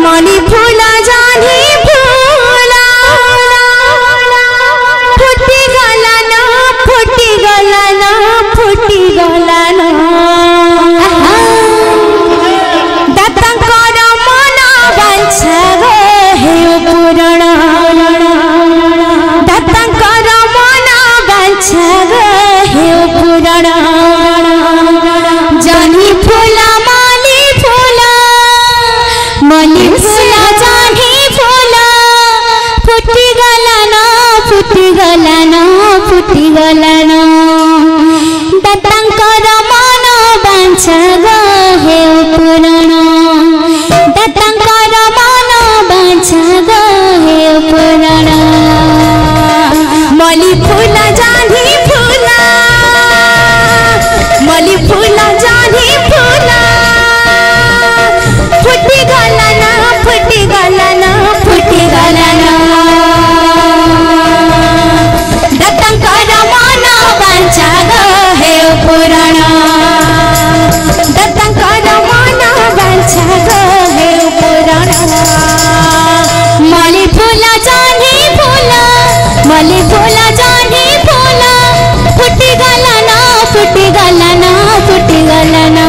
मणि फूला जानी फूला फुटी गला ना फुटी गला ना फुटी गला ना दत्तंकर मन बांछा हे पुराण दत्तंकर मन बांछा हे पुराण जानी फूला मणि फूला मणि फूला जानी फूला फुटी गला ना फुटी गला ना फुटी गला ना दत्तंकर मन बांछा हे पुराण दत्तंकर मन बांछा हे पुराण मणि फूला जानी फूला मणि फूला जानी फूला फुटी गला ना फुटी गला ना फुटी गला ना दत्तंकर मन बांछा हे पुराण दत्तंकर मन बांछा हे पुराण मणि फूला जानी फूला मणि फूला जानी फूला फुटी गला ना फुटी गला ना फुटी गला ना